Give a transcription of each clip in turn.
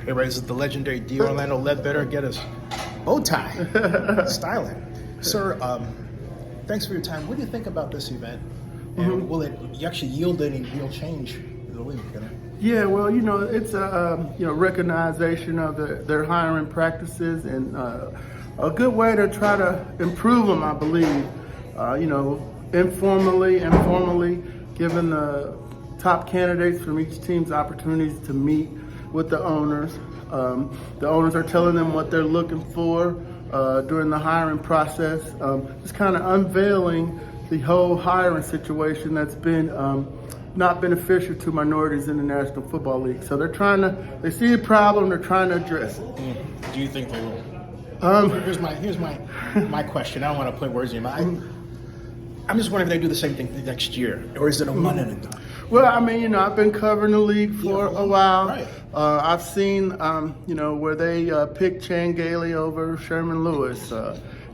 Everybody, this is the legendary D. Orlando Ledbetter. Get us bow tie styling. Sir, thanks for your time. What do you think about this event? And will it actually yield any real change in the league? Yeah, well, it's a recognition of their hiring practices and a good way to try to improve them, I believe. Informally and formally, giving the top candidates from each team's opportunities to meet with the owners. The owners are telling them what they're looking for during the hiring process. Just kind of unveiling the whole hiring situation that's been not beneficial to minorities in the National Football League. So they see a problem, they're trying to address it. Do you think they will? Here's my question. I don't want to put words in your mouth. I'm just wondering if they do the same thing next year, or is it a one and a done? Well, I've been covering the league for a while. Right. I've seen, where they picked Chan Gailey over Sherman Lewis,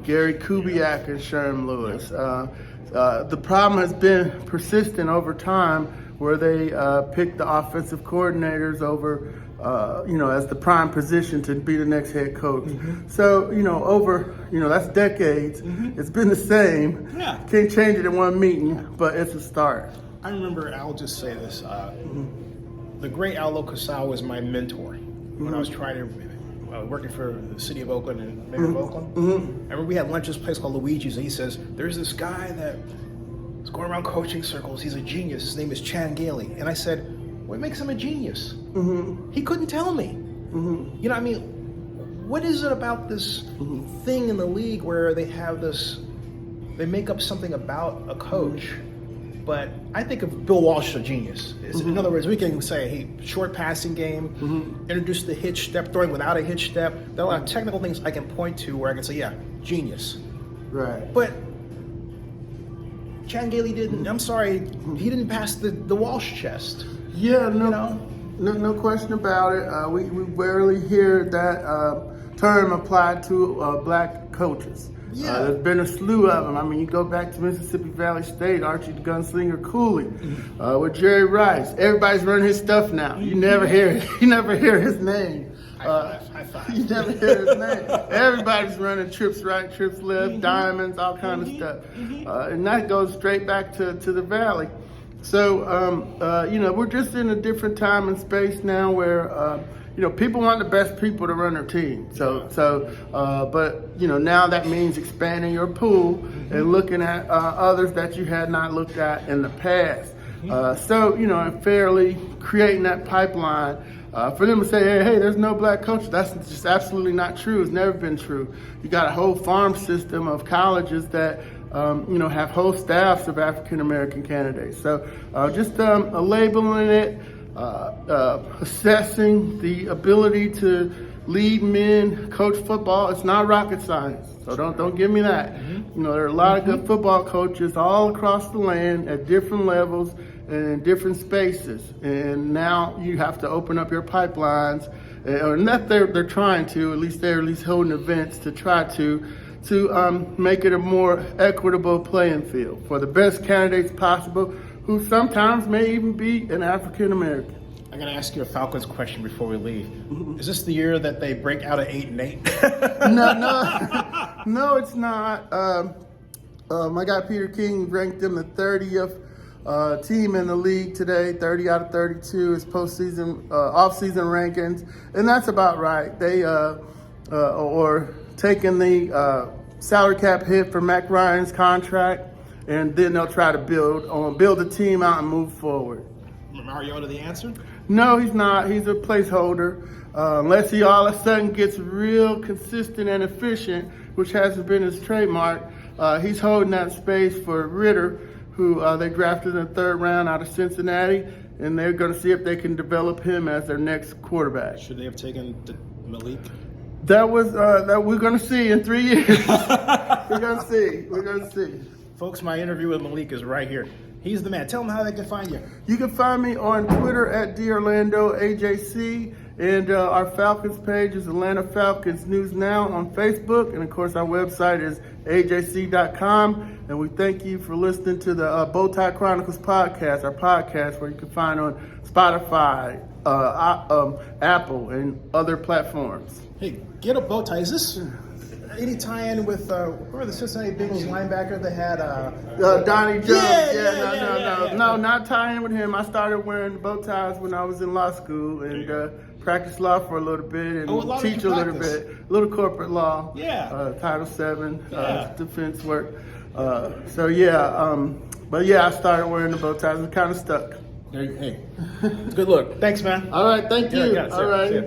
Gary Kubiak and Sherman Lewis. The problem has been persistent over time, where they picked the offensive coordinators over, as the prime position to be the next head coach. So, that's decades. It's been the same. Yeah. Can't change it in one meeting, but it's a start. I remember, I'll just say this, the great Al Locasal was my mentor when I was working for the city of Oakland and mayor of Oakland. I remember we had lunch at this place called Luigi's, and he says, there's this guy that is going around coaching circles. He's a genius. His name is Chan Gailey. And I said, what makes him a genius? He couldn't tell me. What is it about this thing in the league where they have they make up something about a coach? But I think of Bill Walsh as a genius. In other words, we can say, hey, short passing game, introduce the hitch step, throwing without a hitch step. There are a lot of technical things I can point to where I can say, yeah, genius. Right. But Chan Gailey didn't, I'm sorry, he didn't pass the Walsh test. Yeah, no question about it. We rarely hear that term applied to black coaches. Yeah. There's been a slew of them. You go back to Mississippi Valley State, Archie the Gunslinger Cooley, with Jerry Rice. Everybody's running his stuff now. You never hear it. You never hear his name. High five. You never hear his name. Everybody's running trips right, trips left, diamonds, all kind of stuff. And that goes straight back to the Valley. So, we're just in a different time and space now where, people want the best people to run their team. But now that means expanding your pool and looking at others that you had not looked at in the past. And fairly creating that pipeline for them to say, hey, there's no black coach. That's just absolutely not true. It's never been true. You got a whole farm system of colleges that have whole staffs of African-American candidates. So just labeling it, assessing the ability to lead men, coach football. It's not rocket science, so don't give me that. There are a lot of good football coaches all across the land at different levels and in different spaces. And now you have to open up your pipelines, and that they're trying to. At least they're holding events to try to make it a more equitable playing field for the best candidates possible, who sometimes may even be an African American. I'm going to ask you a Falcons question before we leave. Is this the year that they break out of 8-8? No, it's not. My guy Peter King ranked them the 30th team in the league today, 30 out of 32 is postseason, off-season rankings, and that's about right. They or taking the salary cap hit for Mac Ryan's contract, and then they'll try to build a team out and move forward. Mariota the answer? No, he's not. He's a placeholder. Unless he all of a sudden gets real consistent and efficient, which hasn't been his trademark, he's holding that space for Ritter, who they drafted in the 3rd round out of Cincinnati, and they're going to see if they can develop him as their next quarterback. Should they have taken Malik? That we're going to see in 3 years. We're going to see. Folks, my interview with Malik is right here. He's the man. Tell them how they can find you. You can find me on Twitter at DOrlando AJC, and our Falcons page is Atlanta Falcons News Now on Facebook, and of course our website is AJC.com. And we thank you for listening to the Bowtie Chronicles podcast, our podcast where you can find on Spotify, Apple, and other platforms. Hey, get a bow tie. Is this any tie-in with remember the Cincinnati Bengals linebacker that had Donnie Jones? Yeah. No, not tying with him. I started wearing bow ties when I was in law school and practiced law for a little bit and teach a little bit, little corporate law. Yeah. Title VII, defense work. But yeah, I started wearing the bow ties and kind of stuck. Hey, good look. Thanks, man. All right, thank you. Yeah, All right.